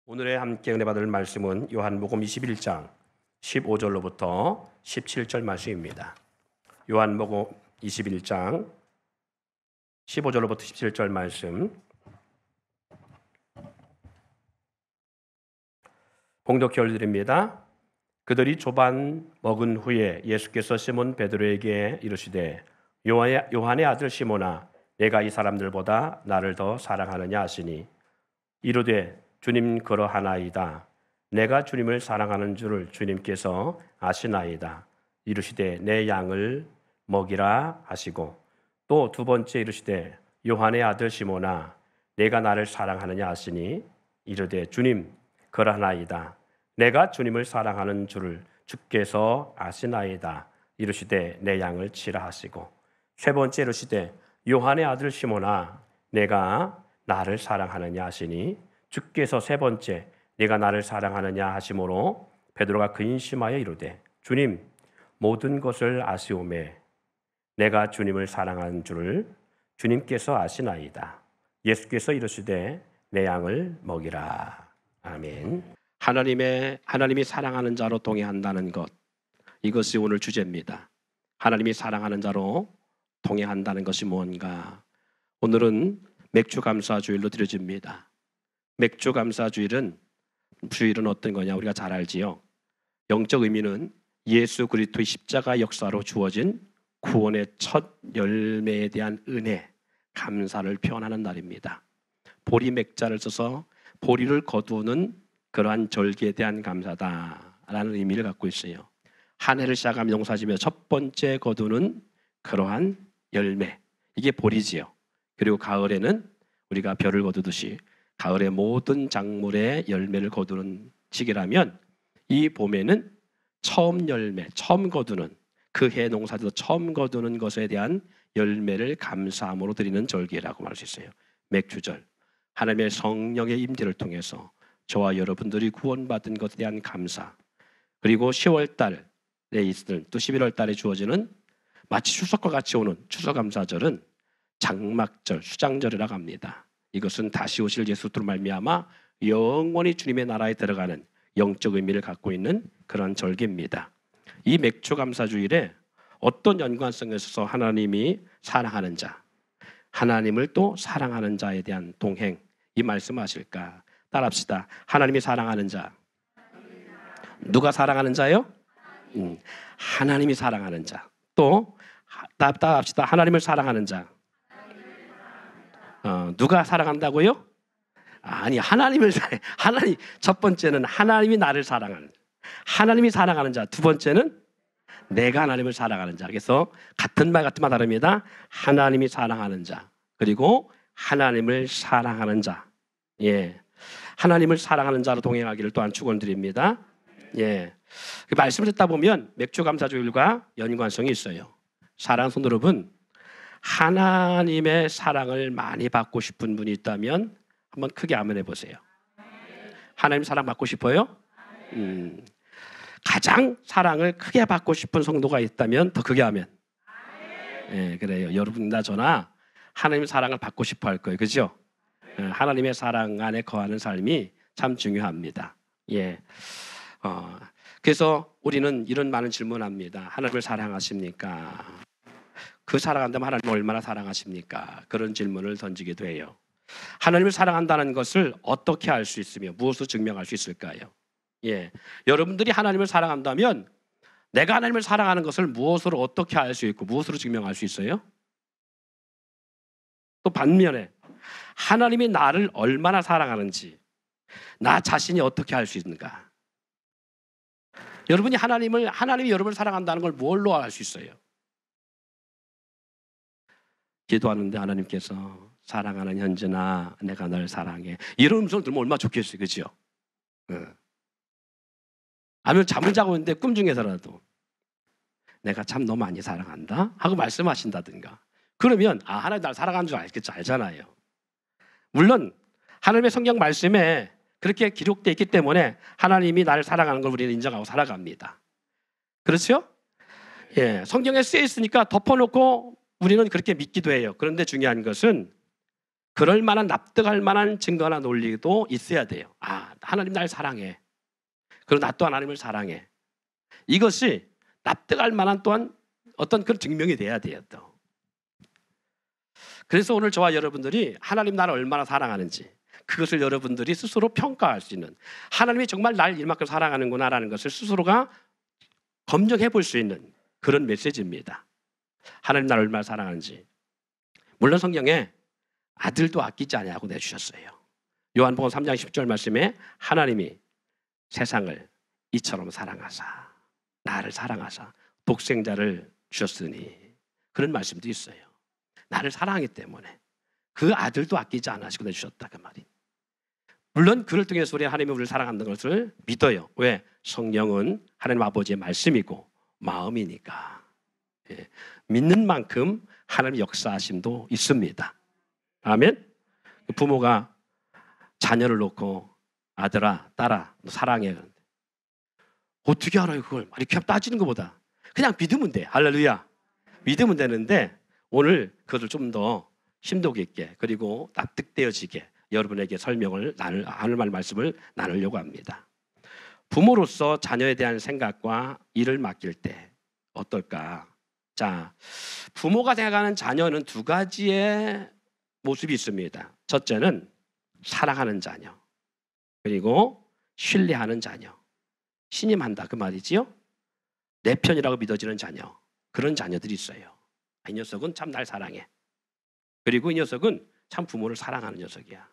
오늘의 함께 은혜 받을 말씀은 요한복음 21장 15절로부터 17절 말씀입니다. 요한복음 21장 15절로부터 17절 말씀 봉독 올려드립니다. 그들이 조반 먹은 후에 예수께서 시몬 베드로에게 이르시되 요한의 아들 시몬아 내가 이 사람들보다 나를 더 사랑하느냐 하시니 이르되 주님 그러하나이다. 내가 주님을 사랑하는 줄을 주님께서 아시나이다. 이르시되 내 양을 먹이라 하시고 또 두 번째 이르시되 요한의 아들 시몬아 내가 나를 사랑하느냐 하시니 이르되 주님 그러하나이다. 내가 주님을 사랑하는 줄을 주께서 아시나이다. 이르시되 내 양을 치라 하시고 세 번째 이르시되 요한의 아들 시몬아 내가 나를 사랑하느냐 하시니 주께서 세 번째 네가 나를 사랑하느냐 하심으로 베드로가 근심하여 이르되 주님 모든 것을 아시오매 내가 주님을 사랑하는 줄을 주님께서 아시나이다. 예수께서 이르시되 내 양을 먹이라. 아멘. 하나님이 사랑하는 자로 동행한다는 것, 이것이 오늘 주제입니다. 하나님이 사랑하는 자로 동행한다는 것이 뭔가? 오늘은 맥주감사주일로 드려집니다. 맥주감사주일은 어떤 거냐? 우리가 잘 알지요. 영적 의미는 예수 그리스도의 십자가 역사로 주어진 구원의 첫 열매에 대한 은혜, 감사를 표현하는 날입니다. 보리 맥자를 써서 보리를 거두는 그러한 절기에 대한 감사다라는 의미를 갖고 있어요. 한 해를 시작하면 농사지며 첫 번째 거두는 그러한 열매, 이게 보리지요. 그리고 가을에는 우리가 벼를 거두듯이 가을의 모든 작물의 열매를 거두는 시기라면 이 봄에는 처음 열매, 처음 거두는 그 해 농사에서 처음 거두는 것에 대한 열매를 감사함으로 드리는 절기라고 말할 수 있어요. 맥주절, 하나님의 성령의 임재를 통해서 저와 여러분들이 구원받은 것에 대한 감사, 그리고 10월 달에 있을 또 11월 달에 주어지는 마치 추석과 같이 오는 추수감사절은 장막절, 수장절이라고 합니다. 이것은 다시 오실 예수로 말미암아 영원히 주님의 나라에 들어가는 영적 의미를 갖고 있는 그런 절기입니다. 이 맥주감사주일에 어떤 연관성에 있어서 하나님이 사랑하는 자, 하나님을 또 사랑하는 자에 대한 동행, 이 말씀하실까? 따라합시다. 하나님이 사랑하는 자. 누가 사랑하는 자요? 하나님이 사랑하는 자. 또 따라합시다. 하나님을 사랑하는 자. 누가 사랑한다고요? 아니, 하나님 첫 번째는 하나님이 나를 사랑하는 자. 하나님이 사랑하는 자. 두 번째는 내가 하나님을 사랑하는 자. 그래서 같은 말 다릅니다. 하나님이 사랑하는 자, 그리고 하나님을 사랑하는 자. 예, 하나님을 사랑하는 자로 동행하기를 또한 축원드립니다. 예, 그 말씀을 듣다 보면 맥주감사주일과 연관성이 있어요. 사랑하는 성도 여러분, 하나님의 사랑을 많이 받고 싶은 분이 있다면 한번 크게 아멘 해보세요. 하나님 사랑 받고 싶어요? 가장 사랑을 크게 받고 싶은 성도가 있다면 더 크게 아멘. 예, 그래요. 여러분이나 저나 하나님의 사랑을 받고 싶어 할 거예요. 그죠? 하나님의 사랑 안에 거하는 삶이 참 중요합니다. 예. 그래서 우리는 이런 많은 질문합니다. 하나님을 사랑하십니까? 그 사랑한다면 하나님을 얼마나 사랑하십니까? 그런 질문을 던지기도 해요. 하나님을 사랑한다는 것을 어떻게 알 수 있으며 무엇으로 증명할 수 있을까요? 예, 여러분들이 하나님을 사랑한다면 내가 하나님을 사랑하는 것을 무엇으로 어떻게 알 수 있고 무엇으로 증명할 수 있어요? 또 반면에 하나님이 나를 얼마나 사랑하는지 나 자신이 어떻게 알 수 있는가? 하나님이 여러분을 사랑한다는 걸 뭘로 알 수 있어요? 기도하는데 하나님께서 사랑하는 현진아 내가 널 사랑해, 이런 음성을 들으면 얼마나 좋겠어요. 그죠? 아니면 잠을 자고 있는데 꿈 중에서라도 내가 참 너 많이 사랑한다 하고 말씀하신다든가, 그러면 하나님 나를 사랑하는 줄 알잖아요. 물론 하나님의 성경 말씀에 그렇게 기록되어 있기 때문에 하나님이 나를 사랑하는 걸 우리는 인정하고 살아갑니다. 그렇죠? 예, 성경에 쓰여 있으니까 덮어놓고 우리는 그렇게 믿기도 해요. 그런데 중요한 것은 그럴 만한 납득할 만한 증거나 논리도 있어야 돼요. 아, 하나님 날 사랑해. 그리고 나 또 하나님을 사랑해. 이것이 납득할 만한 또한 어떤 그런 증명이 돼야 돼요. 또. 그래서 오늘 저와 여러분들이 하나님 나를 얼마나 사랑하는지 그것을 여러분들이 스스로 평가할 수 있는, 하나님이 정말 날 이만큼 사랑하는구나라는 것을 스스로가 검증해 볼 수 있는 그런 메시지입니다. 하나님 나를 얼마나 사랑하는지. 물론 성경에 아들도 아끼지 아니하고 내주셨어요. 요한복음 3장 10절 말씀에 하나님이 세상을 이처럼 사랑하사 나를 사랑하사 독생자를 주셨으니, 그런 말씀도 있어요. 나를 사랑하기 때문에 그 아들도 아끼지 않으시고 내주셨다, 그 말이. 물론 그를 통해서 우리 하나님이 우리를 사랑한다는 것을 믿어요. 왜? 성령은 하나님 아버지의 말씀이고 마음이니까. 예. 믿는 만큼 하나님의 역사하심도 있습니다. 아멘. 부모가 자녀를 놓고 아들아, 딸아, 너 사랑해. 어떻게 알아요 그걸? 이렇게 따지는 것보다 그냥 믿으면 돼. 할렐루야. 믿으면 되는데 오늘 그것을 좀 더 심도 깊게 그리고 납득되어지게 여러분에게 설명을 하는 말씀을 나누려고 합니다. 부모로서 자녀에 대한 생각과 일을 맡길 때 어떨까? 자, 부모가 생각하는 자녀는 두 가지의 모습이 있습니다. 첫째는 사랑하는 자녀, 그리고 신뢰하는 자녀. 신임한다 그 말이지요. 내 편이라고 믿어지는 자녀, 그런 자녀들이 있어요. 이 녀석은 참 날 사랑해. 그리고 이 녀석은 참 부모를 사랑하는 녀석이야.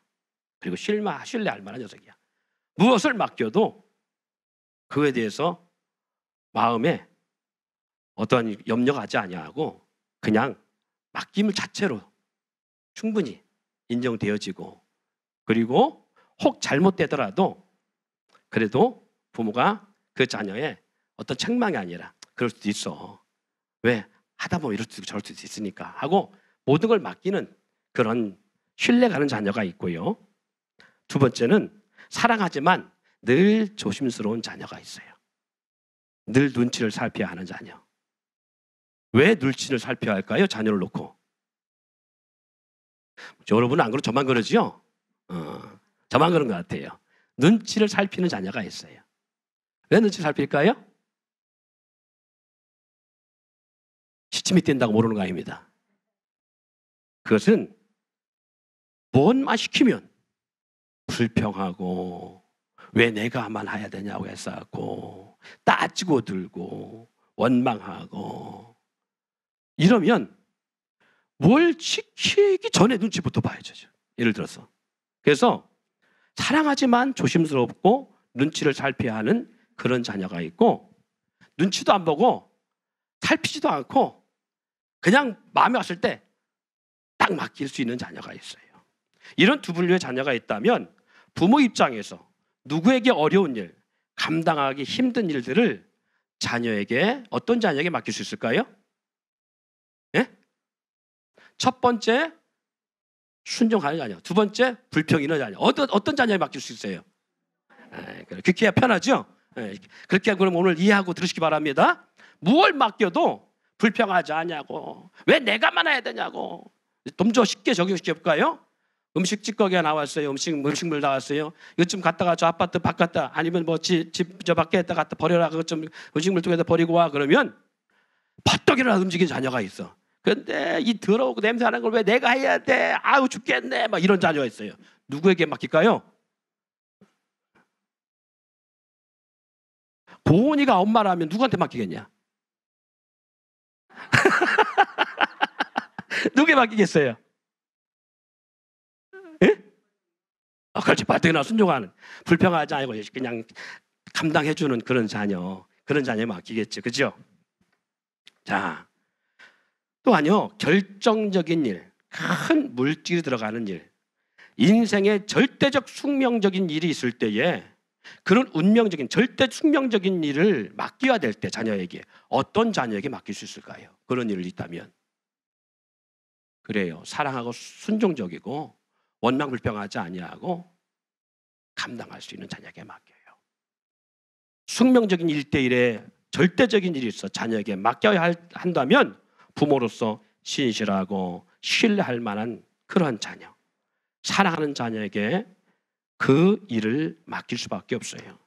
그리고 신뢰할 만한 녀석이야. 무엇을 맡겨도 그에 대해서 마음에 어떠한 염려하지 아니하고 그냥 맡김을 자체로 충분히 인정되어지고, 그리고 혹 잘못되더라도 그래도 부모가 그 자녀의 어떤 책망이 아니라 그럴 수도 있어. 왜? 하다 보면 이럴 수도 저럴 수도 있으니까 하고 모든 걸 맡기는 그런 신뢰가는 자녀가 있고요. 두 번째는 사랑하지만 늘 조심스러운 자녀가 있어요. 늘 눈치를 살펴야 하는 자녀. 왜 눈치를 살펴야 할까요? 자녀를 놓고. 여러분은 안 그러고 저만 그러지요? 저만 그런 것 같아요. 눈치를 살피는 자녀가 있어요. 왜 눈치를 살필까요? 시침이 뛴다고 모르는 거 아닙니다. 그것은 뭔만 시키면 불평하고 왜 내가만 해야 되냐고 했었고 따지고 들고 원망하고 이러면 뭘 시키기 전에 눈치부터 봐야죠. 예를 들어서. 그래서 사랑하지만 조심스럽고 눈치를 살펴야 하는 그런 자녀가 있고, 눈치도 안 보고 살피지도 않고 그냥 마음에 왔을 때 딱 맡길 수 있는 자녀가 있어요. 이런 두 분류의 자녀가 있다면 부모 입장에서 누구에게 어려운 일, 감당하기 힘든 일들을 자녀에게, 어떤 자녀에게 맡길 수 있을까요? 예? 첫 번째 순종하는 자녀, 두 번째 불평 있는 자녀. 어떤 자녀에 맡길 수 있어요? 그렇게 해야 편하죠? 그렇게 그럼 오늘 이해하고 들으시기 바랍니다. 무엇을 맡겨도 불평하지 않냐고, 왜 내가만 해야 되냐고. 좀 더 쉽게 적용시켜 볼까요? 음식 찌꺼기가 나왔어요. 음식물 나왔어요. 이것 좀 갖다가 저 아파트 바꿨다, 아니면 뭐 집 저 밖에다 갖다 버려라. 그것 좀 음식물 쪽에다 버리고 와. 그러면 버떡 일어나 움직이는 자녀가 있어. 그런데 이 더러우고 냄새나는 걸 왜 내가 해야 돼? 아우 죽겠네. 막 이런 자녀가 있어요. 누구에게 맡길까요? 고은이가 엄마라면 누구한테 맡기겠냐? 누구에 맡기겠어요? 예? 그렇지. 발등이나 순종하는, 불평하지 않고 그냥 감당해주는 그런 자녀에 맡기겠죠. 그죠? 자, 또한요, 결정적인 일, 큰 물질이 들어가는 일, 인생의 절대적 숙명적인 일이 있을 때에 그런 운명적인, 절대 숙명적인 일을 맡겨야 될 때 자녀에게 어떤 자녀에게 맡길 수 있을까요? 그런 일을 있다면. 그래요. 사랑하고 순종적이고 원망 불평하지 아니하고 감당할 수 있는 자녀에게 맡겨요. 숙명적인 1대1에 절대적인 일이 있어 자녀에게 맡겨야 한다면 부모로서 신실하고 신뢰할 만한 그러한 자녀. 사랑하는 자녀에게 그 일을 맡길 수밖에 없어요.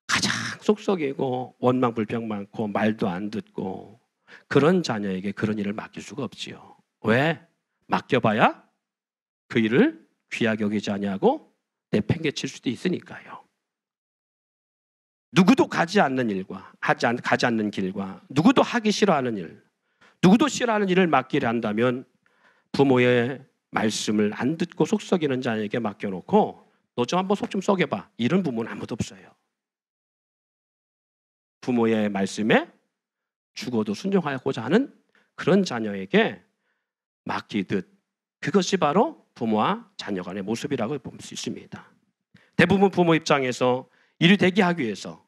가장 속썩이고 원망 불평 많고 말도 안 듣고 그런 자녀에게 그런 일을 맡길 수가 없지요. 왜? 맡겨봐야 그 일을 귀하게 여기지 아니하고 내팽개칠 수도 있으니까요. 누구도 가지 않는 일과 가지 않는 길과 누구도 하기 싫어하는 일, 누구도 싫어하는 일을 맡기려 한다면 부모의 말씀을 안 듣고 속썩이는 자에게 맡겨놓고 너 좀 한번 속 좀 썩여봐, 이런 부모는 아무도 없어요. 부모의 말씀에 죽어도 순종하고자 하는 그런 자녀에게 맡기듯, 그것이 바로 부모와 자녀 간의 모습이라고 볼 수 있습니다. 대부분 부모 입장에서 일이 되게 하기 위해서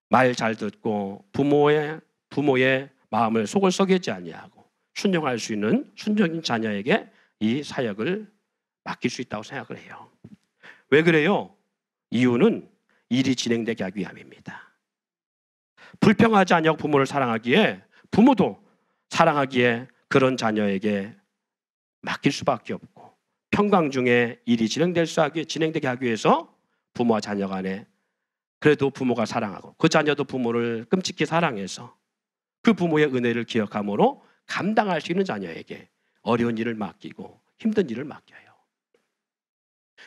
말 잘 듣고 부모의 마음을 속을 썩이지 아니하고 순종할 수 있는 순종인 자녀에게 이 사역을 맡길 수 있다고 생각을 해요. 왜 그래요? 이유는 일이 진행되게 하기 위함입니다. 불평하지 아니하고 부모를 사랑하기에, 부모도 사랑하기에 그런 자녀에게 맡길 수밖에 없고, 평강 중에 일이 진행되게 하기 위해서 부모와 자녀 간에 그래도 부모가 사랑하고 그 자녀도 부모를 끔찍히 사랑해서 그 부모의 은혜를 기억함으로 감당할 수 있는 자녀에게 어려운 일을 맡기고 힘든 일을 맡겨요.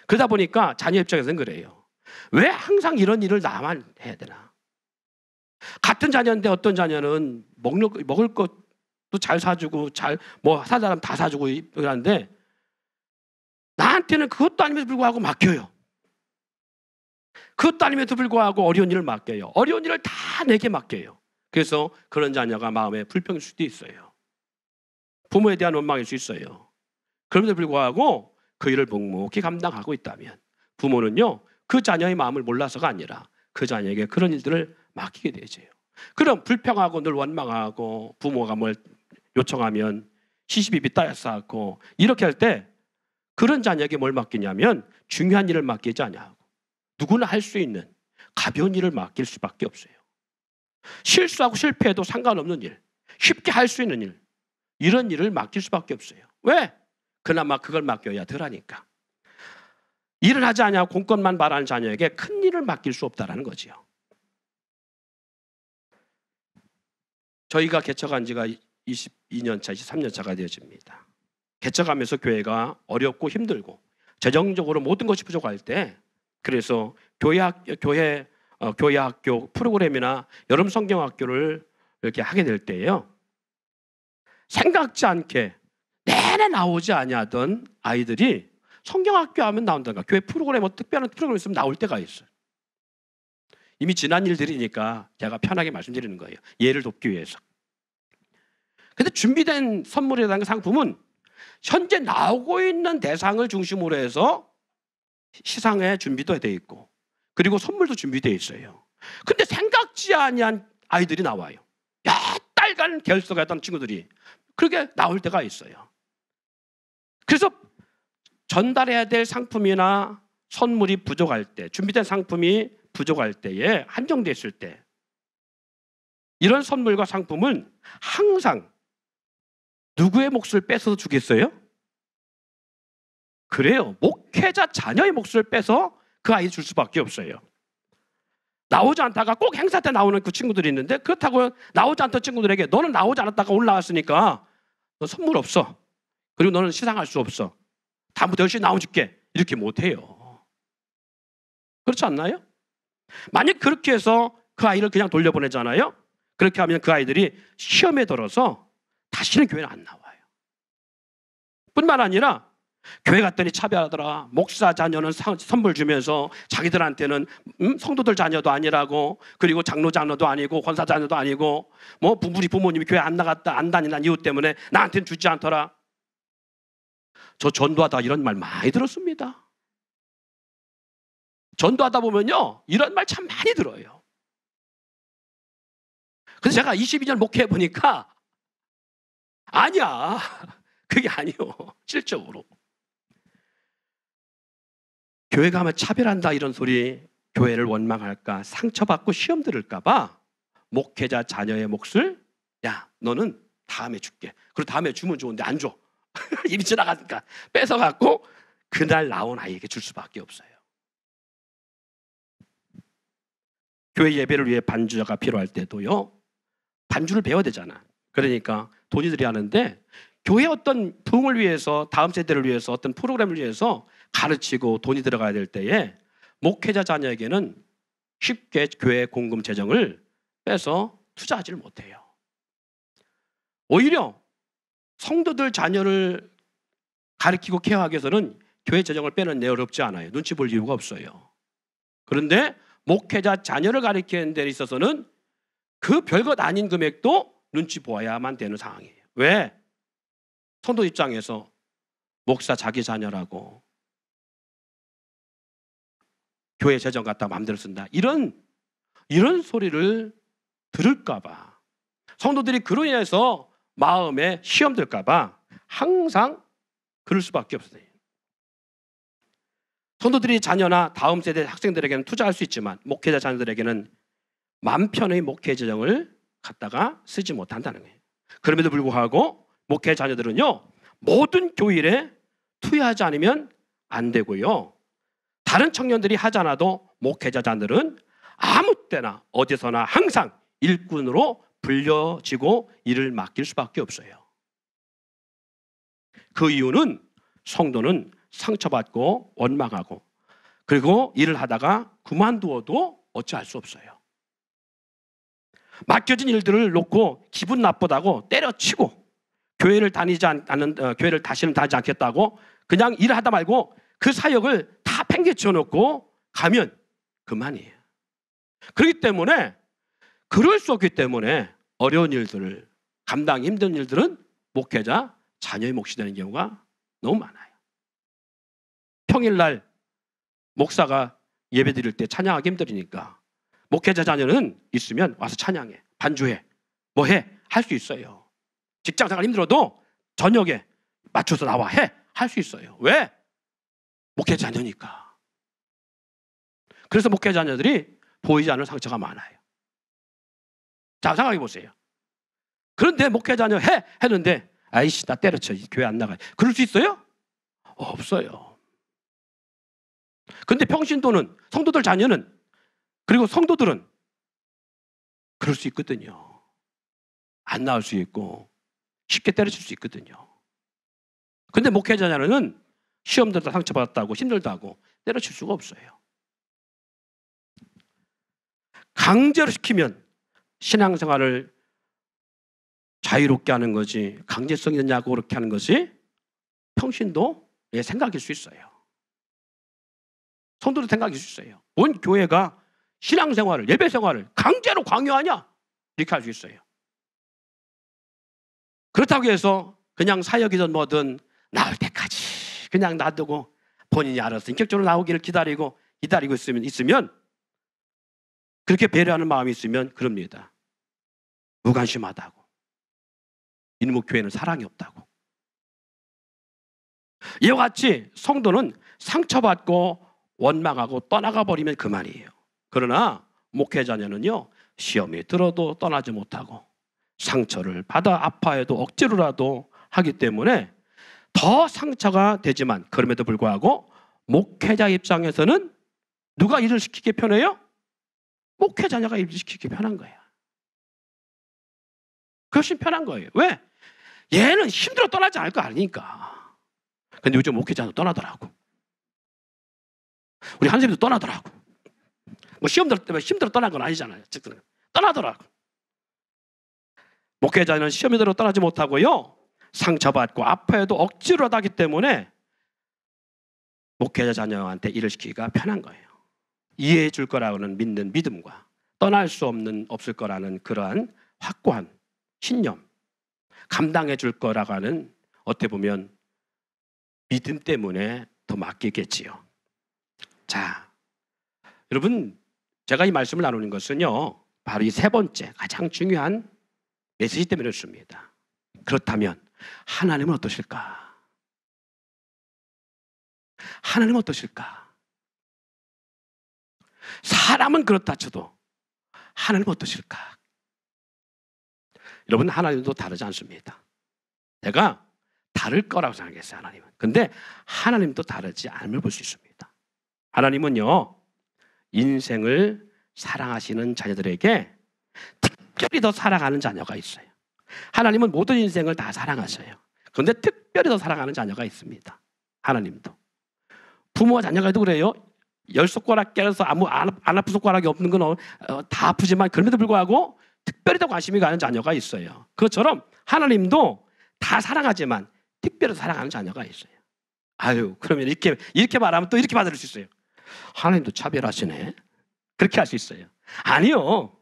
그러다 보니까 자녀 입장에서는 그래요. 왜 항상 이런 일을 나만 해야 되나? 같은 자녀인데 어떤 자녀는 먹을 것도 잘 사주고 사자람 다 사주고 그러는데 나한테는 그것도 아님에도 불구하고 맡겨요. 그것도 아님에도 불구하고 어려운 일을 맡겨요. 어려운 일을 다 내게 맡겨요. 그래서 그런 자녀가 마음에 불평일 수도 있어요. 부모에 대한 원망일 수 있어요. 그럼에도 불구하고 그 일을 묵묵히 감당하고 있다면 부모는요, 그 자녀의 마음을 몰라서가 아니라 그 자녀에게 그런 일들을 맡기게 되죠. 그럼 불평하고 늘 원망하고 부모가 뭘 요청하면 시시비비 따라싸고 이렇게 할 때 그런 자녀에게 뭘 맡기냐면 중요한 일을 맡기지 아니하고 누구나 할 수 있는 가벼운 일을 맡길 수밖에 없어요. 실수하고 실패해도 상관없는 일, 쉽게 할 수 있는 일, 이런 일을 맡길 수밖에 없어요. 왜? 그나마 그걸 맡겨야 덜하니까. 일을 하지 않냐고 공권만 바라는 자녀에게 큰 일을 맡길 수 없다는 거지요. 저희가 개척한 지가 22년 차, 23년 차가 되어집니다. 개척하면서 교회가 어렵고 힘들고 재정적으로 모든 것이 부족할 때, 그래서 교회 학교 프로그램이나 여름 성경학교를 이렇게 하게 될 때예요. 생각지 않게 내내 나오지 아니하던 아이들이 성경학교 하면 나온다든가 교회 프로그램, 특별한 프로그램 있으면 나올 때가 있어요. 이미 지난 일들이니까 제가 편하게 말씀드리는 거예요. 예를 돕기 위해서. 근데 준비된 선물이라는 상품은 현재 나오고 있는 대상을 중심으로 해서 시상에 준비도 되어 있고 그리고 선물도 준비되어 있어요. 근데 생각지 아니한 아이들이 나와요. 몇 달간 결석했던 친구들이 그렇게 나올 때가 있어요. 그래서 전달해야 될 상품이나 선물이 부족할 때, 준비된 상품이 부족할 때에, 한정됐을 때, 이런 선물과 상품은 항상 누구의 몫을 뺏어서 주겠어요? 그래요. 목회자 자녀의 몫을 빼서 그 아이 줄 수밖에 없어요. 나오지 않다가 꼭 행사 때 나오는 그 친구들이 있는데, 그렇다고 나오지 않던 친구들에게 너는 나오지 않았다가 올라왔으니까 너 선물 없어. 그리고 너는 시상할 수 없어. 다음부터 열심히 나오줄게. 이렇게 못해요. 그렇지 않나요? 만약 그렇게 해서 그 아이를 그냥 돌려보내잖아요. 그렇게 하면 그 아이들이 시험에 들어서 다시는 교회는 안 나와요. 뿐만 아니라 교회 갔더니 차별하더라. 목사 자녀는 선물 주면서 자기들한테는 성도들 자녀도 아니라고, 그리고 장로도 아니고 권사 자녀도 아니고, 뭐 우리 부모님이 교회 안 다니는 이유 때문에 나한테는 주지 않더라. 저 전도하다 이런 말 많이 들었습니다. 전도하다 보면요, 이런 말 참 많이 들어요. 그래서 제가 22년 목회해 보니까 아니야, 그게 아니요. 실적으로 교회 가면 차별한다 이런 소리, 교회를 원망할까, 상처받고 시험 들을까 봐 목회자 자녀의 몫을, 야 너는 다음에 줄게. 그리고 다음에 주면 좋은데 안 줘. 이미 지나가니까 뺏어갖고 그날 나온 아이에게 줄 수밖에 없어요. 교회 예배를 위해 반주자가 필요할 때도요, 반주를 배워야 되잖아. 그러니까 돈이 들여야 하는데, 교회 어떤 부흥을 위해서, 다음 세대를 위해서, 어떤 프로그램을 위해서 가르치고 돈이 들어가야 될 때에 목회자 자녀에게는 쉽게 교회 공금 재정을 빼서 투자하지를 못해요. 오히려 성도들 자녀를 가르치고 케어하기 위해서는 교회 재정을 빼는 데 어렵지 않아요. 눈치 볼 이유가 없어요. 그런데 목회자 자녀를 가르치는 데 있어서는 그 별것 아닌 금액도 눈치 보아야만 되는 상황이에요. 왜? 성도 입장에서 목사 자기 자녀라고 교회 재정 갖다 마음대로 쓴다, 이런 소리를 들을까 봐, 성도들이 그로 인해서 마음에 시험 들까 봐 항상 그럴 수밖에 없어요. 성도들이 자녀나 다음 세대 학생들에게는 투자할 수 있지만 목회자 자녀들에게는 맘 편의 목회 재정을 갖다가 쓰지 못한다는 거예요. 그럼에도 불구하고 목회 자녀들은요, 모든 교일에 투여하지 않으면 안 되고요, 다른 청년들이 하지 않아도 목회자 자녀들은 아무 때나 어디서나 항상 일꾼으로 불려지고 일을 맡길 수밖에 없어요. 그 이유는 성도는 상처받고 원망하고, 그리고 일을 하다가 그만두어도 어찌할 수 없어요. 맡겨진 일들을 놓고 기분 나쁘다고 때려치고 교회를 교회를 다시는 다니지 않겠다고 그냥 일을 하다 말고 그 사역을 다 팽개쳐 놓고 가면 그만이에요. 그렇기 때문에, 그럴 수 없기 때문에 어려운 일들을, 감당이 힘든 일들은 목회자 자녀의 몫이 되는 경우가 너무 많아요. 평일날 목사가 예배 드릴 때 찬양하기 힘들으니까 목회자 자녀는 있으면 와서 찬양해, 반주해, 뭐해, 할 수 있어요. 직장생활 힘들어도 저녁에 맞춰서 나와 해, 할 수 있어요. 왜? 목회자 자녀니까. 그래서 목회자 자녀들이 보이지 않는 상처가 많아요. 자, 생각해 보세요. 그런데 목회자 자녀 해 했는데, 아이씨 나 때려쳐, 교회 안 나가요. 그럴 수 있어요? 없어요. 근데 평신도는, 성도들 자녀는, 그리고 성도들은 그럴 수 있거든요. 안 나올 수 있고 쉽게 때려칠 수 있거든요. 근데 목회자 자녀는 시험 들다 상처받았다고 힘들다고 때려칠 수가 없어요. 강제로 시키면 신앙생활을 자유롭게 하는 거지, 강제성 있느냐고 그렇게 하는 것이 평신도의 생각일 수 있어요. 성도도 생각일 수 있어요. 온 교회가 신앙생활을, 예배생활을 강제로 강요하냐, 이렇게 할 수 있어요. 그렇다고 해서 그냥 사역이든 뭐든 나올 때까지 그냥 놔두고 본인이 알아서 인격적으로 나오기를 기다리고 있으면, 그렇게 배려하는 마음이 있으면 그럽니다. 무관심하다고, 인목교회는 사랑이 없다고. 이와 같이 성도는 상처받고 원망하고 떠나가 버리면 그만이에요. 그러나 목회자녀는요, 시험이 들어도 떠나지 못하고 상처를 받아 아파해도 억지로라도 하기 때문에 더 상처가 되지만, 그럼에도 불구하고 목회자 입장에서는 누가 일을 시키기 편해요? 목회자녀가 일을 시키기 편한 거예요. 그것이 편한 거예요. 왜? 얘는 힘들어 떠나지 않을 거 아니니까. 근데 요즘 목회자도 떠나더라고. 우리 한쌤도 떠나더라고. 뭐 시험 들을 때 힘들어 떠난 건 아니잖아요. 떠나더라고. 목회자는 시험이 들어 떠나지 못하고요, 상처받고 아파해도 억지로 하기 때문에 목회자 자녀한테 일을 시키기가 편한 거예요. 이해해 줄 거라고는 믿는 믿음과 떠날 수 없을 거라는 그러한 확고한 신념, 감당해 줄 거라고 하는, 어떻게 보면 믿음 때문에 더 맡기겠지요. 자, 여러분, 제가 이 말씀을 나누는 것은요, 바로 이 세 번째 가장 중요한 메시지 때문에 그렇습니다. 그렇다면 하나님은 어떠실까? 하나님은 어떠실까? 사람은 그렇다 쳐도 하나님은 어떠실까? 여러분, 하나님도 다르지 않습니다. 내가 다를 거라고 생각했어요, 하나님은. 근데 하나님도 다르지 않음을 볼 수 있습니다. 하나님은요, 인생을 사랑하시는 자녀들에게 특별히 더 사랑하는 자녀가 있어요. 하나님은 모든 인생을 다 사랑하셔요. 그런데 특별히 더 사랑하는 자녀가 있습니다. 하나님도. 부모와 자녀가도 그래요. 10손가락 깨서 안 아픈 손가락이 없는 건 다 아프지만 그럼에도 불구하고 특별히 더 관심이 가는 자녀가 있어요. 그것처럼 하나님도 다 사랑하지만 특별히 사랑하는 자녀가 있어요. 아유, 그러면 이렇게 말하면 또 이렇게 받을 수 있어요. 하나님도 차별하시네. 그렇게 할 수 있어요. 아니요.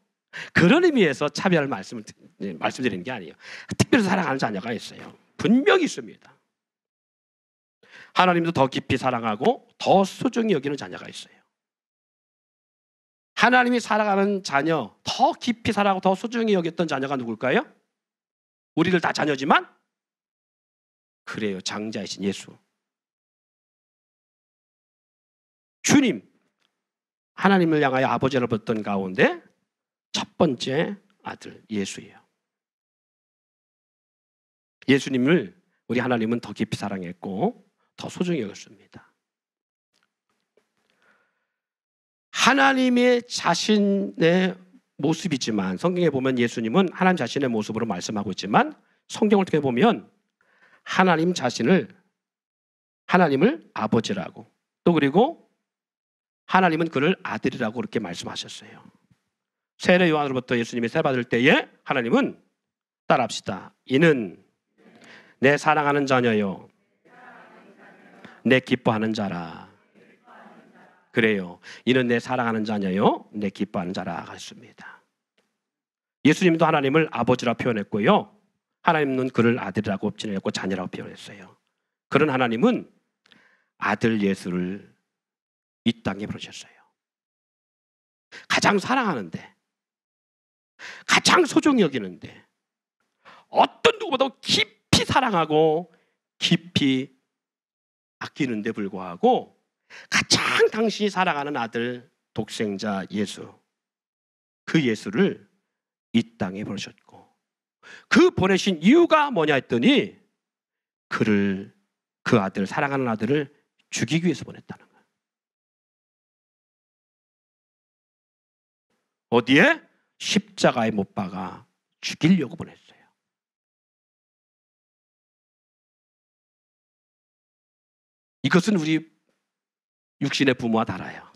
그런 의미에서 차별 말씀드리는 게 아니에요. 특별히 사랑하는 자녀가 있어요. 분명히 있습니다. 하나님도 더 깊이 사랑하고 더 소중히 여기는 자녀가 있어요. 하나님이 사랑하는 자녀, 더 깊이 사랑하고 더 소중히 여겼던 자녀가 누굴까요? 우리들 다 자녀지만 그래요. 장자이신 예수. 주님, 하나님을 향하여 아버지를 붙던 가운데 첫 번째 아들 예수예요. 예수님을 우리 하나님은 더 깊이 사랑했고 더 소중히 여겼습니다. 하나님의 자신의 모습이지만 성경에 보면 예수님은 하나님 자신의 모습으로 말씀하고 있지만 성경을 통해 보면 하나님 자신을 하나님을 아버지라고 또 그리고 하나님은 그를 아들이라고 그렇게 말씀하셨어요. 세례 요한으로부터 예수님이 세 받을 때에 하나님은 따라합시다. 이는 내 사랑하는 자녀요 내 기뻐하는 자라. 그래요. 이는 내 사랑하는 자녀요 내 기뻐하는 자라 하셨습니다. 예수님도 하나님을 아버지라 표현했고요. 하나님은 그를 아들이라고 표현했고 자녀라고 표현했어요. 그런 하나님은 아들 예수를 이 땅에 보내셨어요. 가장 사랑하는데 가장 소중히 여기는데 어떤 누구보다 깊이 사랑하고 깊이 아끼는데 불구하고 가장 당신이 사랑하는 아들 독생자 예수, 그 예수를 이 땅에 보내셨고 그 보내신 이유가 뭐냐 했더니 그 아들, 사랑하는 아들을 죽이기 위해서 보냈다는 거예요. 어디에? 십자가에 못 박아 죽이려고 보냈어요. 이것은 우리 육신의 부모와 달라요.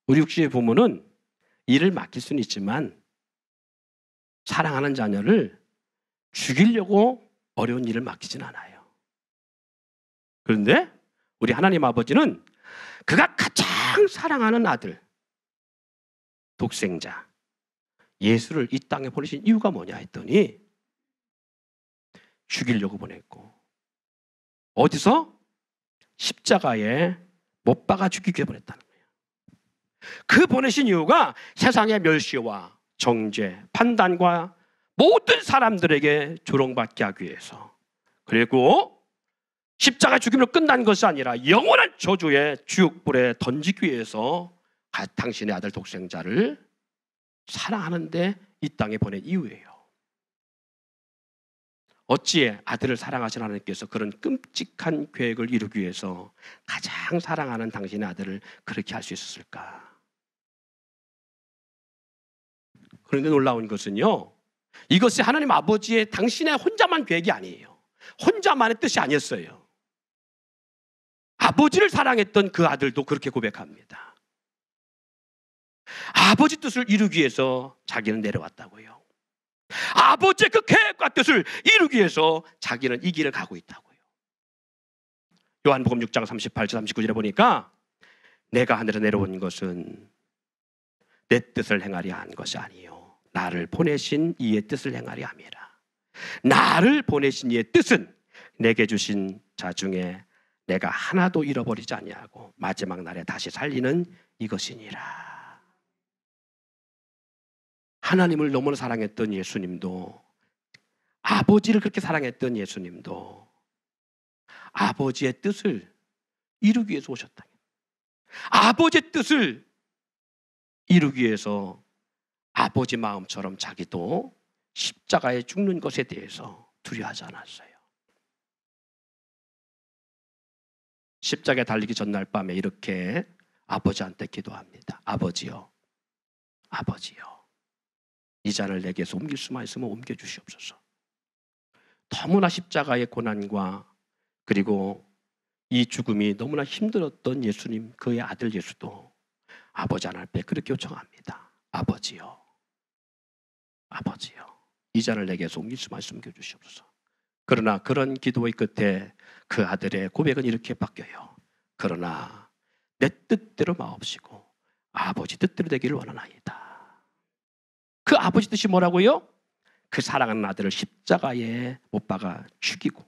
우리 육신의 부모는 일을 맡길 수는 있지만 사랑하는 자녀를 죽이려고 어려운 일을 맡기진 않아요. 그런데 우리 하나님 아버지는 그가 가장 사랑하는 아들, 독생자, 예수를 이 땅에 보내신 이유가 뭐냐 했더니 죽이려고 보냈고 어디서? 십자가에 못 박아 죽이기 위해 보냈다는 거예요. 그 보내신 이유가 세상의 멸시와 정죄, 판단과 모든 사람들에게 조롱받게 하기 위해서 그리고 십자가 죽임으로 끝난 것이 아니라 영원한 저주의 지옥불에 던지기 위해서 당신의 아들 독생자를 사랑하는데 이 땅에 보낸 이유예요. 어찌에 아들을 사랑하신 하나님께서 그런 끔찍한 계획을 이루기 위해서 가장 사랑하는 당신의 아들을 그렇게 할 수 있었을까? 그런데 놀라운 것은요, 이것이 하나님 아버지의 당신의 혼자만 계획이 아니에요. 혼자만의 뜻이 아니었어요. 아버지를 사랑했던 그 아들도 그렇게 고백합니다. 아버지 뜻을 이루기 위해서 자기는 내려왔다고요. 아버지의 그 계획과 뜻을 이루기 위해서 자기는 이 길을 가고 있다고요. 요한복음 6장 38절 39절에 보니까 내가 하늘에 내려온 것은 내 뜻을 행하려 한 것이 아니요 나를 보내신 이의 뜻을 행하려 함이라. 나를 보내신 이의 뜻은 내게 주신 자 중에 내가 하나도 잃어버리지 아니하고 마지막 날에 다시 살리는 이것이니라. 하나님을 너무나 사랑했던 예수님도 아버지를 그렇게 사랑했던 예수님도 아버지의 뜻을 이루기 위해서 오셨다. 아버지의 뜻을 이루기 위해서 아버지 마음처럼 자기도 십자가에 죽는 것에 대해서 두려워하지 않았어요. 십자가에 달리기 전날 밤에 이렇게 아버지한테 기도합니다. 아버지요, 아버지요, 이 잔을 내게서 옮길 수만 있으면 옮겨주시옵소서. 너무나 십자가의 고난과 그리고 이 죽음이 너무나 힘들었던 예수님, 그의 아들 예수도 아버지 하나님 앞에 그렇게 요청합니다. 아버지요, 아버지요, 이 잔을 내게서 옮길 수만 있으면 옮겨주시옵소서. 그러나 그런 기도의 끝에 그 아들의 고백은 이렇게 바뀌어요. 그러나 내 뜻대로 마옵시고 아버지 뜻대로 되기를 원하나이다. 그 아버지 뜻이 뭐라고요? 그 사랑하는 아들을 십자가에 못 박아 죽이고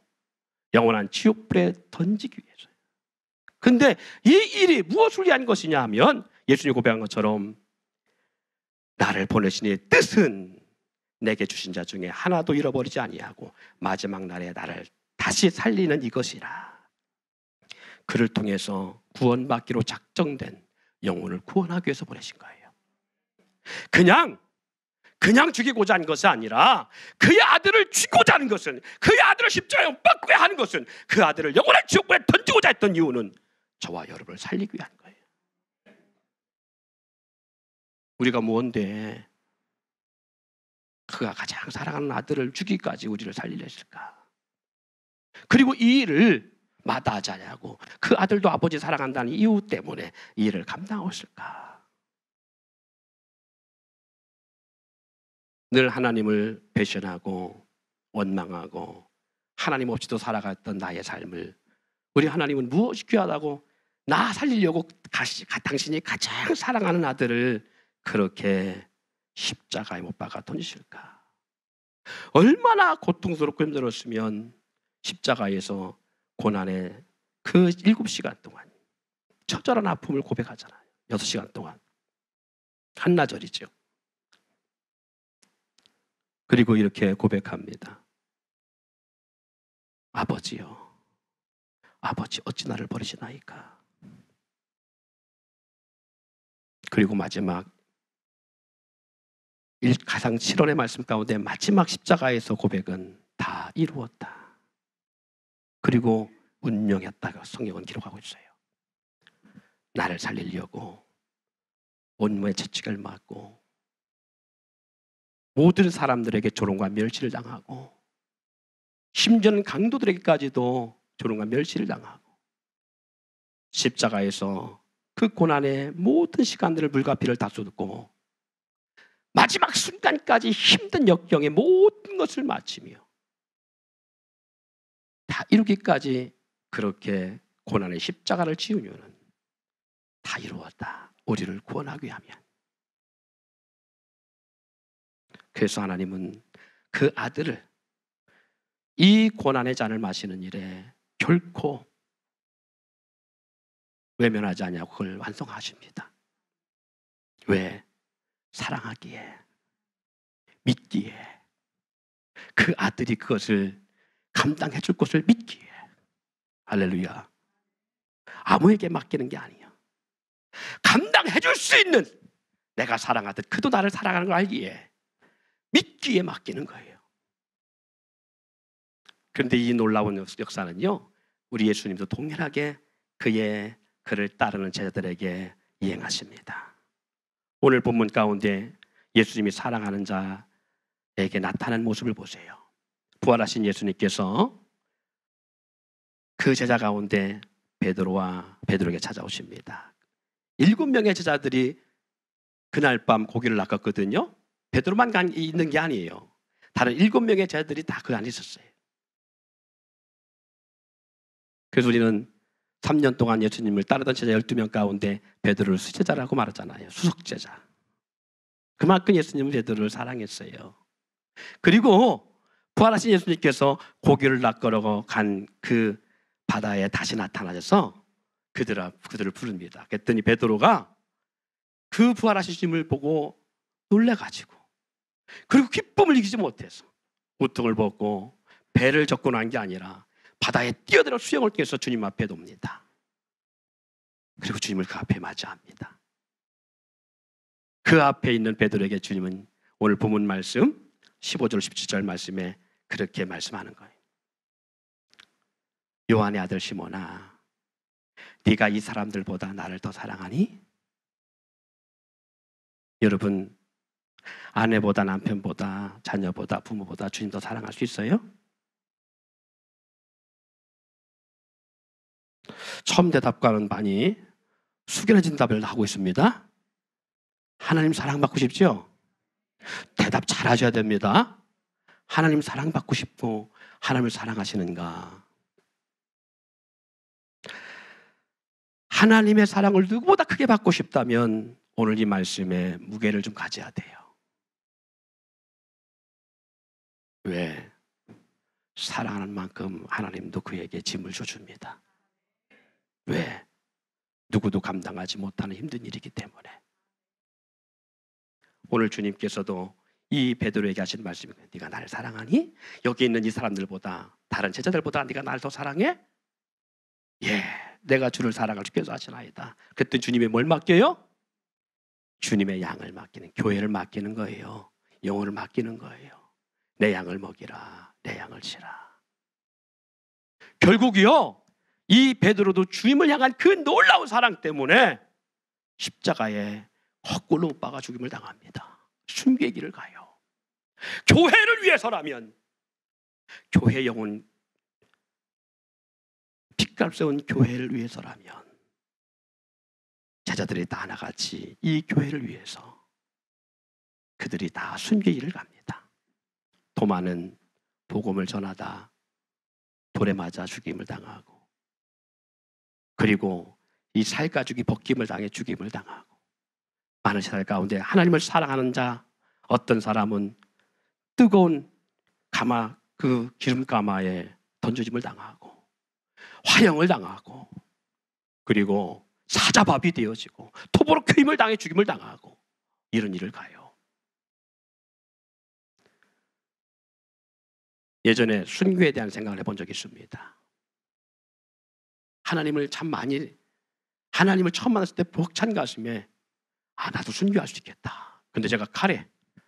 영원한 지옥불에 던지기 위해서요. 근데 이 일이 무엇을 위한 것이냐 하면 예수님이 고백한 것처럼 나를 보내신 이의 뜻은 내게 주신 자 중에 하나도 잃어버리지 아니하고 마지막 날에 나를 다시 살리는 이것이라. 그를 통해서 구원받기로 작정된 영혼을 구원하기 위해서 보내신 거예요. 그냥 죽이고자 하는 것이 아니라 그의 아들을 죽이고자 하는 것은, 그의 아들을 십자가에 못 박고야 하는 것은, 그 아들을 영원한 지옥불에 던지고자 했던 이유는 저와 여러분을 살리기 위한 거예요. 우리가 뭔데 그가 가장 사랑하는 아들을 죽이기까지 우리를 살리려 했을까? 그리고 이 일을 마다하지 않냐고, 그 아들도 아버지 사랑한다는 이유 때문에 이 일을 감당하고 있을까? 늘 하나님을 배신하고 원망하고 하나님 없이도 살아갔던 나의 삶을 우리 하나님은 무엇이 귀하다고 나 살리려고 당신이 가장 사랑하는 아들을 그렇게 십자가에 못 박아 던지실까? 얼마나 고통스럽고 힘들었으면 십자가에서 고난의 그 7시간 동안 처절한 아픔을 고백하잖아요. 6시간 동안 한나절이죠. 그리고 이렇게 고백합니다. 아버지요, 아버지 어찌 나를 버리시나이까? 그리고 마지막 가장 실언의 말씀 가운데 마지막 십자가에서 고백은 다 이루었다. 그리고 운명했다고 성경은 기록하고 있어요. 나를 살리려고 온몸에 채찍을 맞고 모든 사람들에게 조롱과 멸시를 당하고 심지어는 강도들에게까지도 조롱과 멸시를 당하고 십자가에서 그 고난의 모든 시간들을 물과 피를 다 쏟고 마지막 순간까지 힘든 역경의 모든 것을 마치며 다 이루기까지 그렇게 고난의 십자가를 지은 이유는 다 이루었다. 우리를 구원하기 위하면. 그래서 하나님은 그 아들을 이 고난의 잔을 마시는 일에 결코 외면하지 않냐고 그걸 완성하십니다. 왜? 사랑하기에, 믿기에, 그 아들이 그것을 감당해 줄 것을 믿기에. 할렐루야. 아무에게 맡기는 게 아니야. 감당해 줄 수 있는, 내가 사랑하듯 그도 나를 사랑하는 걸 알기에, 믿기에 맡기는 거예요. 그런데 이 놀라운 역사는요, 우리 예수님도 동일하게 그를 따르는 제자들에게 이행하십니다. 오늘 본문 가운데 예수님이 사랑하는 자에게 나타난 모습을 보세요. 부활하신 예수님께서 그 제자 가운데 베드로에게 찾아오십니다. 7명의 제자들이 그날 밤 고기를 낚았거든요. 베드로만 있는 게 아니에요. 다른 7명의 제자들이 다 그 안에 있었어요. 그래서 우리는 3년 동안 예수님을 따르던 제자 12명 가운데 베드로를 수제자라고 말하잖아요. 수석제자. 그만큼 예수님은 베드로를 사랑했어요. 그리고 부활하신 예수님께서 고기를 낚으러 간 그 바다에 다시 나타나셔서 그들을 부릅니다. 그랬더니 베드로가 그 부활하신 예수님을 보고 놀래가지고, 그리고 기쁨을 이기지 못해서 우통을 벗고 배를 접고 난 게 아니라 바다에 뛰어들어 수영을 통해서 주님 앞에 놉니다. 그리고 주님을 그 앞에 맞이합니다. 그 앞에 있는 베드로에게 주님은 오늘 본문 말씀 15절 17절 말씀에 그렇게 말씀하는 거예요. 요한의 아들 시몬아, 네가 이 사람들보다 나를 더 사랑하니? 여러분, 아내보다 남편보다 자녀보다 부모보다 주님 더 사랑할 수 있어요? 처음 대답과는 많이 숙연해진 답을 하고 있습니다. 하나님 사랑받고 싶죠? 대답 잘 하셔야 됩니다. 하나님 사랑받고 싶고 하나님을 사랑하시는가? 하나님의 사랑을 누구보다 크게 받고 싶다면 오늘 이 말씀에 무게를 좀 가져야 돼요. 왜? 사랑하는 만큼 하나님도 그에게 짐을 줘줍니다. 왜? 누구도 감당하지 못하는 힘든 일이기 때문에. 오늘 주님께서도 이 베드로에게 하신 말씀이 네가 나를 사랑하니? 여기 있는 이 사람들보다 다른 제자들보다 네가 나를 더 사랑해? 예, 내가 주를 사랑할 주께서 하시나이다. 그랬더니 주님이 뭘 맡겨요? 주님의 양을 맡기는, 교회를 맡기는 거예요. 영혼을 맡기는 거예요. 내 양을 먹이라, 내 양을 치라. 결국이요, 이 베드로도 주님을 향한 그 놀라운 사랑 때문에 십자가에 헛골로 못 박아 죽임을 당합니다. 순교의 길을 가요. 교회를 위해서라면, 교회 영혼, 핏값 세운 교회를 위해서라면 제자들이 다 하나같이 이 교회를 위해서 그들이 다 순교의 길을 갑니다. 도마는 복음을 전하다 돌에 맞아 죽임을 당하고, 그리고 이 살가죽이 벗김을 당해 죽임을 당하고, 많은 세상 가운데 하나님을 사랑하는 자, 어떤 사람은 뜨거운 가마, 그 기름 가마에 던져짐을 당하고, 화형을 당하고, 그리고 사자밥이 되어지고, 토보로 쾌임을 당해 죽임을 당하고, 이런 일을 가요. 예전에 순교에 대한 생각을 해본 적이 있습니다. 하나님을 처음 만났을 때 벅찬 가슴에 나도 순교할 수 있겠다. 근데 제가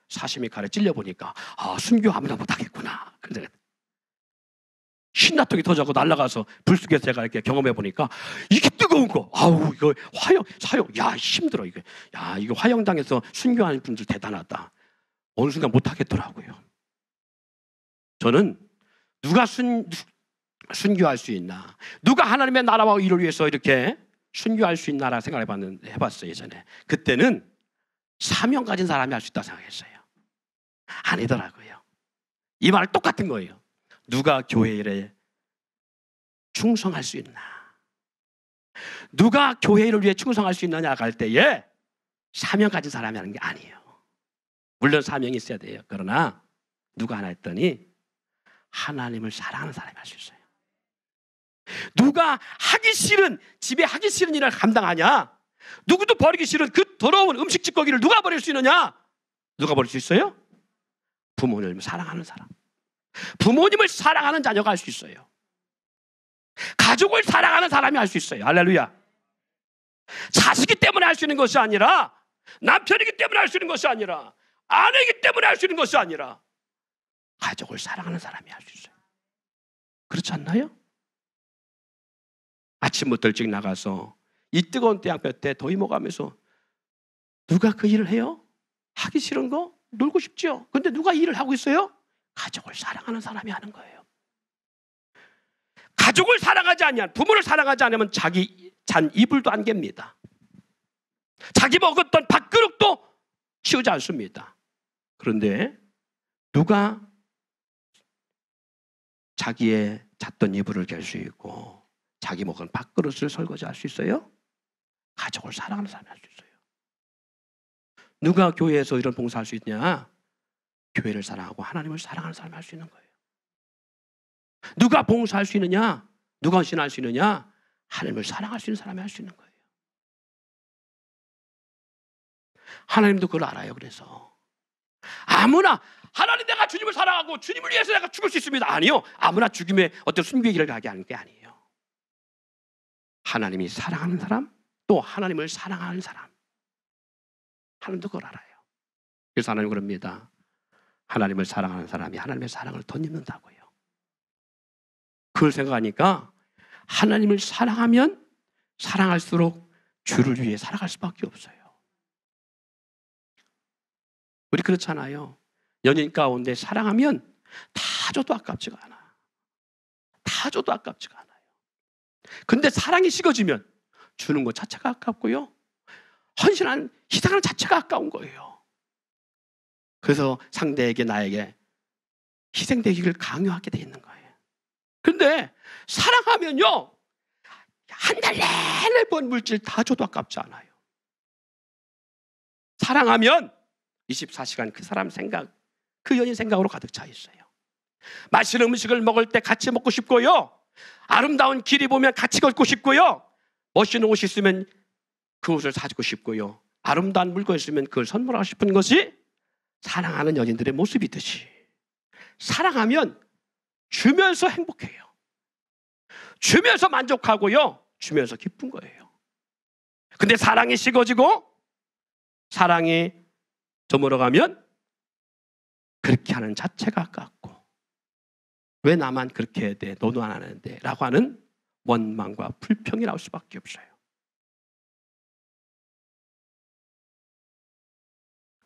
사시미 칼에 찔려보니까 순교 아무나 못하겠구나. 근데 신나통이 터져서 날아가서 불 속에서 제가 이렇게 경험해보니까 이게 뜨거운 거, 이거 사형, 힘들어. 이거 화형당해서 순교하는 분들 대단하다. 어느 순간 못하겠더라고요. 저는 누가 순교할 수 있나, 누가 하나님의 나라와 일을 위해서 이렇게 순교할 수 있나라 해봤어요. 예전에. 그때는 사명 가진 사람이 할 수 있다고 생각했어요. 아니더라고요. 이 말 똑같은 거예요. 누가 교회 일에 충성할 수 있나, 누가 교회 일을 위해 충성할 수 있느냐 할 때에 사명 가진 사람이 하는 게 아니에요. 물론 사명이 있어야 돼요. 그러나 누가 하나 했더니 하나님을 사랑하는 사람이 할 수 있어요. 누가 집에 하기 싫은 일을 감당하냐? 누구도 버리기 싫은 그 더러운 음식 찌꺼기를 누가 버릴 수 있느냐? 누가 버릴 수 있어요? 부모님을 사랑하는 사람. 부모님을 사랑하는 자녀가 할 수 있어요. 가족을 사랑하는 사람이 할 수 있어요. 할렐루야. 자식이 때문에 할 수 있는 것이 아니라, 남편이기 때문에 할 수 있는 것이 아니라, 아내이기 때문에 할 수 있는 것이 아니라, 가족을 사랑하는 사람이 할 수 있어요. 그렇지 않나요? 아침부터 일찍 나가서 이 뜨거운 태양볕에 더위 먹으면서 누가 그 일을 해요? 하기 싫은 거? 놀고 싶죠? 근데 누가 일을 하고 있어요? 가족을 사랑하는 사람이 하는 거예요. 가족을 사랑하지 않으면, 부모를 사랑하지 않으면 자기 잔 이불도 안 갭니다. 자기 먹었던 밥그릇도 치우지 않습니다. 그런데 누가 자기의 잤던 이불을 갤 수 있고 자기 먹은 밥그릇을 설거지할 수 있어요? 가족을 사랑하는 사람이 할 수 있어요. 누가 교회에서 이런 봉사할 수 있냐? 교회를 사랑하고 하나님을 사랑하는 사람이 할 수 있는 거예요. 누가 봉사할 수 있느냐? 누가 헌신할 수 있느냐? 하나님을 사랑할 수 있는 사람이 할 수 있는 거예요. 하나님도 그걸 알아요. 그래서 아무나, 하나님 내가 주님을 사랑하고 주님을 위해서 내가 죽을 수 있습니다. 아니요. 아무나 죽임의 어떤 순교의 길을 가게 하는 게 아니에요. 하나님이 사랑하는 사람, 또 하나님을 사랑하는 사람, 하나님도 그걸 알아요. 그래서 하나님은 그럽니다. 하나님을 사랑하는 사람이 하나님의 사랑을 덧입는다고요. 그걸 생각하니까 하나님을 사랑하면 사랑할수록 주를 위해 살아갈 수밖에 없어요. 우리 그렇잖아요. 연인 가운데 사랑하면 다 줘도 아깝지가 않아. 다 줘도 아깝지가 않아요. 근데 사랑이 식어지면 주는 것 자체가 아깝고요. 헌신한 희생하는 자체가 아까운 거예요. 그래서 상대에게 나에게 희생되기를 강요하게 돼 있는 거예요. 근데 사랑하면요, 한 달 내내 번 물질 다 줘도 아깝지 않아요. 사랑하면 24시간 그 사람 생각, 그 연인 생각으로 가득 차 있어요. 맛있는 음식을 먹을 때 같이 먹고 싶고요. 아름다운 길이 보면 같이 걷고 싶고요. 멋있는 옷이 있으면 그 옷을 사주고 싶고요. 아름다운 물건이 있으면 그걸 선물하고 싶은 것이 사랑하는 연인들의 모습이듯이, 사랑하면 주면서 행복해요. 주면서 만족하고요. 주면서 기쁜 거예요. 근데 사랑이 식어지고 사랑이 저물어가면 그렇게 하는 자체가 아깝고, 왜 나만 그렇게 해야 돼? 너도 안 하는데? 라고 하는 원망과 불평이 나올 수밖에 없어요.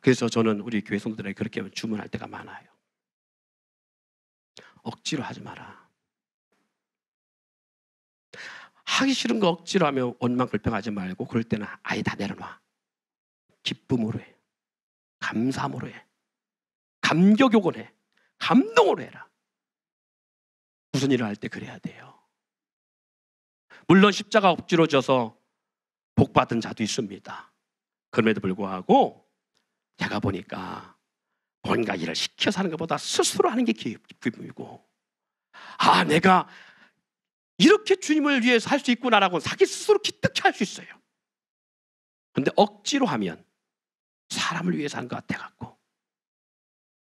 그래서 저는 우리 교회 성도들에게 그렇게 주문할 때가 많아요. 억지로 하지 마라. 하기 싫은 거 억지로 하면 원망 불평하지 말고, 그럴 때는 아예 다 내려놔. 기쁨으로 해. 감사함으로 해. 감격욕을 해. 감동으로 해라. 무슨 일을 할 때 그래야 돼요. 물론 십자가 억지로 져서 복받은 자도 있습니다. 그럼에도 불구하고 제가 보니까 뭔가 일을 시켜서 하는 것보다 스스로 하는 게 기쁨이고, 아, 내가 이렇게 주님을 위해서 할 수 있구나라고 자기 스스로 기특해 할 수 있어요. 그런데 억지로 하면 사람을 위해서 하는 것 같아갖고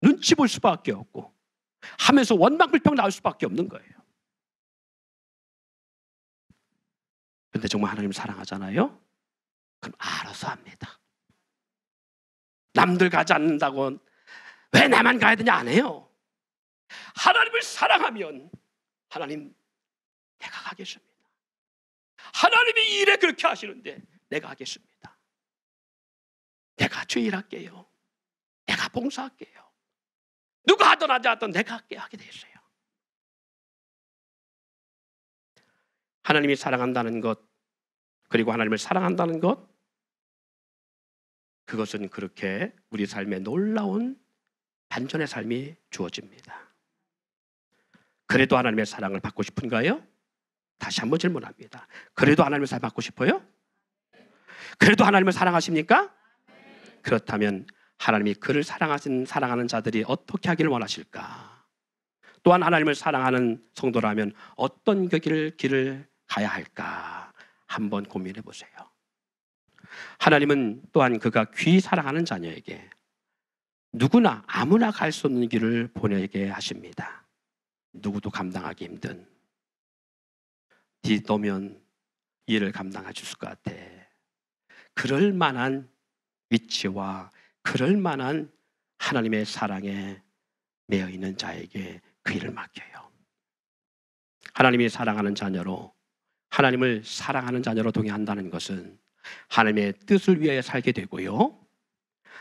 눈치 볼 수밖에 없고 하면서 원망 불평 나올 수밖에 없는 거예요. 그런데 정말 하나님 사랑하잖아요? 그럼 알아서 합니다. 남들 가지 않는다고 왜 나만 가야 되냐 안 해요. 하나님을 사랑하면 하나님, 내가 가겠습니다. 하나님이 이 일에 그렇게 하시는데 내가 하겠습니다. 내가 주일할게요. 내가 봉사할게요. 누가 하든 하지 않든 내가 하게 돼 있어요. 하나님이 사랑한다는 것, 그리고 하나님을 사랑한다는 것, 그것은 그렇게 우리 삶에 놀라운 반전의 삶이 주어집니다. 그래도 하나님의 사랑을 받고 싶은가요? 다시 한번 질문합니다. 그래도 하나님의 사랑 받고 싶어요? 그래도 하나님을 사랑하십니까? 그렇다면 하나님이 그를 사랑하는 자들이 어떻게 하기를 원하실까? 또한 하나님을 사랑하는 성도라면 어떤 길을 가야 할까? 한번 고민해 보세요. 하나님은 또한 그가 귀히 사랑하는 자녀에게 누구나 아무나 갈 수 없는 길을 보내게 하십니다. 누구도 감당하기 힘든, 너면 일을 감당해 줄 것 같아. 그럴 만한 위치와 그럴 만한 하나님의 사랑에 매여 있는 자에게 그 일을 맡겨요. 하나님이 사랑하는 자녀로, 하나님을 사랑하는 자녀로 동행한다는 것은 하나님의 뜻을 위하여 살게 되고요,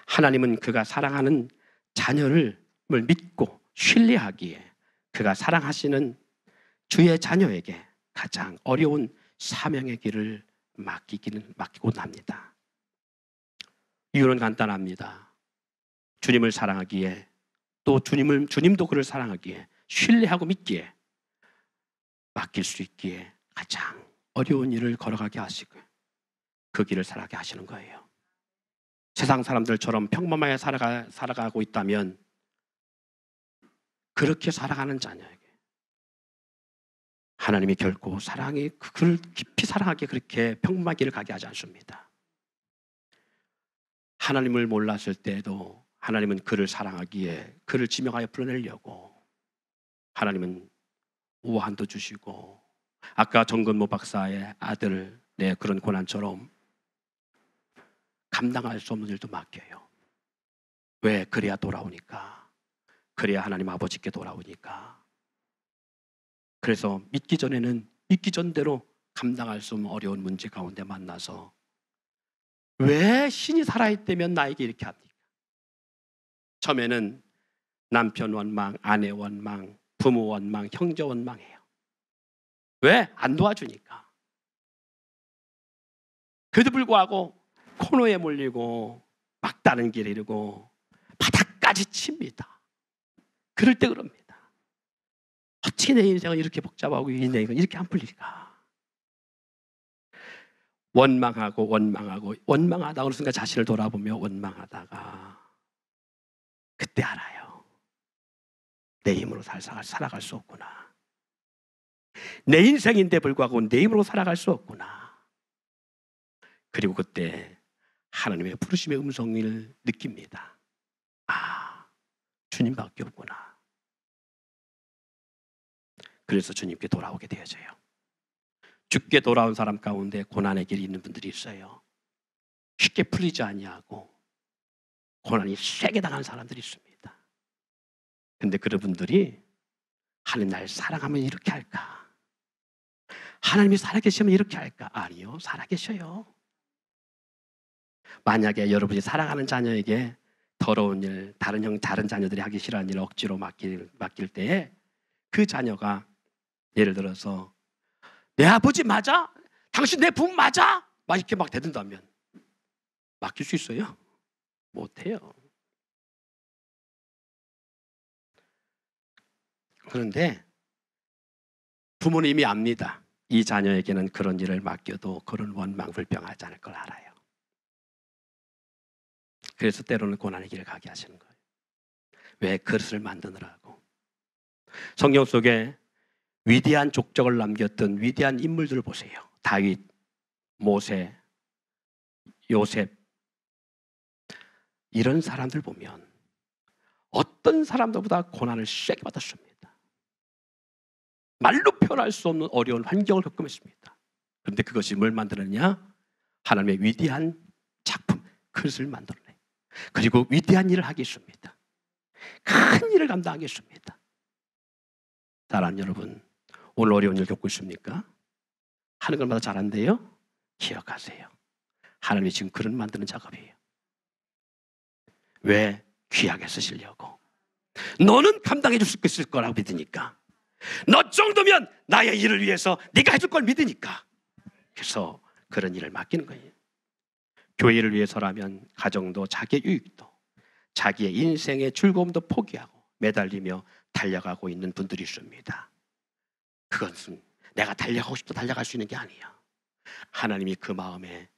하나님은 그가 사랑하는 자녀를 믿고 신뢰하기에 그가 사랑하시는 주의 자녀에게 가장 어려운 사명의 길을 맡기곤 합니다. 이유는 간단합니다. 주님을 사랑하기에, 또 주님도 그를 사랑하기에, 신뢰하고 믿기에, 맡길 수 있기에 가장 어려운 일을 걸어가게 하시고 그 길을 살아가게 하시는 거예요. 세상 사람들처럼 평범하게 살아가고 있다면 그렇게 살아가는 자녀에게 하나님이 결코 그를 깊이 사랑하게 그렇게 평범한 길을 가게 하지 않습니다. 하나님을 몰랐을 때에도 하나님은 그를 사랑하기에 그를 지명하여 불러내려고 하나님은 우한도 주시고, 아까 정근모 박사의 아들 그런 고난처럼 감당할 수 없는 일도 맡겨요. 왜? 그래야 돌아오니까. 그래야 하나님 아버지께 돌아오니까. 그래서 믿기 전에는 믿기 전대로 감당할 수 없는 어려운 문제 가운데 만나서 왜 신이 살아있다면 나에게 이렇게 합니까? 처음에는 남편 원망, 아내 원망, 부모 원망, 형제 원망해요. 왜? 안 도와주니까. 그래도 불구하고 코너에 몰리고 막다른 길에 이르고 바닥까지 칩니다. 그럴 때 그럽니다. 어찌 내 인생은 이렇게 복잡하고 이 인생은 이렇게 안 풀릴까? 원망하고 원망하다 어느 순간 자신을 돌아보며 원망하다가 그때 알아요. 내 힘으로 살아갈 수 없구나. 내 인생인데 불구하고 내 힘으로 살아갈 수 없구나. 그리고 그때 하나님의 부르심의 음성을 느낍니다. 아, 주님밖에 없구나. 그래서 주님께 돌아오게 되어져요. 죽게 돌아온 사람 가운데 고난의 길이 있는 분들이 있어요. 쉽게 풀리지 아니하고 고난이 세게 당한 사람들이 있습니다. 근데 그런 분들이 하나님 날 사랑하면 이렇게 할까? 하나님이 살아계시면 이렇게 할까? 아니요, 살아계셔요. 만약에 여러분이 사랑하는 자녀에게 더러운 일, 다른 자녀들이 하기 싫어하는 일을 억지로 맡길 때에 그 자녀가 예를 들어서 내 아버지 맞아? 당신 내 부모 맞아? 막 이렇게 막 대든다면 맡길 수 있어요? 못해요. 그런데 부모님이 압니다. 이 자녀에게는 그런 일을 맡겨도 그런 원망, 불평하지 않을 걸 알아요. 그래서 때로는 고난의 길을 가게 하시는 거예요. 왜? 그릇을 만드느라고. 성경 속에 위대한 족적을 남겼던 위대한 인물들을 보세요. 다윗, 모세, 요셉. 이런 사람들 보면 어떤 사람들보다 고난을 세게 받았습니다. 말로 표현할 수 없는 어려운 환경을 겪음했습니다. 그런데 그것이 뭘 만드느냐? 하나님의 위대한 작품, 그릇을 만들어내. 그리고 위대한 일을 하겠습니다. 큰 일을 감당하겠습니다. 사랑하는 여러분, 오늘 어려운 일 겪고 있습니까? 하는 것마다 잘한대요? 기억하세요. 하나님이 지금 그릇 만드는 작업이에요. 왜? 귀하게 쓰시려고. 너는 감당해 줄 수 있을 거라고 믿으니까. 너 정도면 나의 일을 위해서 네가 해줄 걸 믿으니까. 그래서 그런 일을 맡기는 거예요. 교회를 위해서라면 가정도 자기의 유익도 자기의 인생의 즐거움도 포기하고 매달리며 달려가고 있는 분들이 있습니다. 그것은 내가 달려가고 싶어 달려갈 수 있는 게 아니에요. 하나님이 그 마음에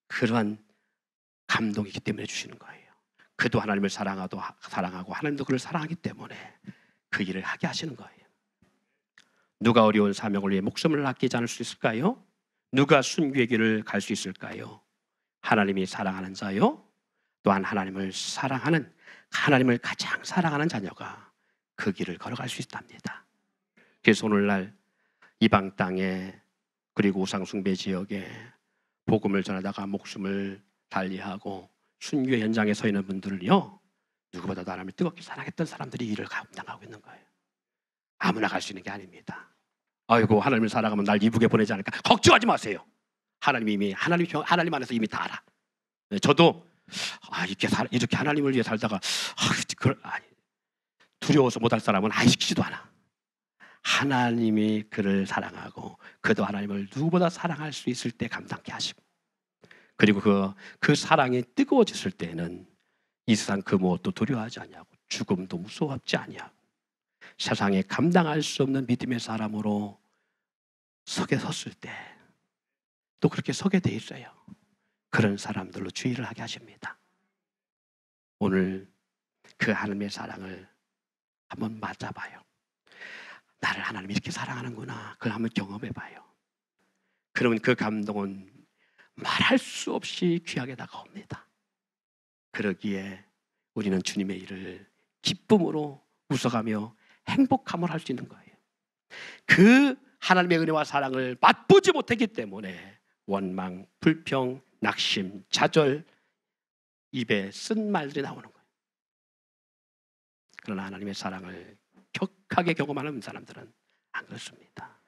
그러한 감동이 있기 때문에 주시는 거예요. 그도 하나님을 사랑하고 하나님도 그를 사랑하기 때문에 그 일을 하게 하시는 거예요. 누가 어려운 사명을 위해 목숨을 아끼지 않을 수 있을까요? 누가 순교의 길을 갈 수 있을까요? 하나님이 사랑하는 자요, 또한 하나님을 사랑하는, 하나님을 가장 사랑하는 자녀가 그 길을 걸어갈 수 있답니다. 그래서 오늘날 이방 땅에 그리고 우상숭배 지역에 복음을 전하다가 목숨을 달리하고 순교 현장에 서 있는 분들을요, 누구보다도 하나님을 뜨겁게 사랑했던 사람들이 일을 감당하고 있는 거예요. 아무나 갈 수 있는 게 아닙니다. 아이고, 하나님을 사랑하면 날 이북에 보내지 않을까? 걱정하지 마세요. 하나님이 이미 하나님 안에서 이미 다 알아. 저도 이렇게 하나님을 위해 살다가 두려워서 못할 사람은 시키지도 않아. 하나님이 그를 사랑하고 그도 하나님을 누구보다 사랑할 수 있을 때 감당케 하시고, 그리고 그 사랑이 뜨거워졌을 때는 이 세상 그 무엇도 두려워하지 아니하고 죽음도 무서워하지 아니하고 세상에 감당할 수 없는 믿음의 사람으로 서게 섰을 때 또 그렇게 서게 돼 있어요. 그런 사람들로 주의를 하게 하십니다. 오늘 그 하나님의 사랑을 한번 맞아봐요. 나를 하나님이 이렇게 사랑하는구나. 그걸 한번 경험해봐요. 그러면 그 감동은 말할 수 없이 귀하게 다가옵니다. 그러기에 우리는 주님의 일을 기쁨으로 웃어가며 행복함을 할 수 있는 거예요. 그 하나님의 은혜와 사랑을 맛보지 못했기 때문에 원망, 불평, 낙심, 좌절, 입에 쓴 말들이 나오는 거예요. 그러나 하나님의 사랑을 격하게 경험하는 사람들은 안 그렇습니다.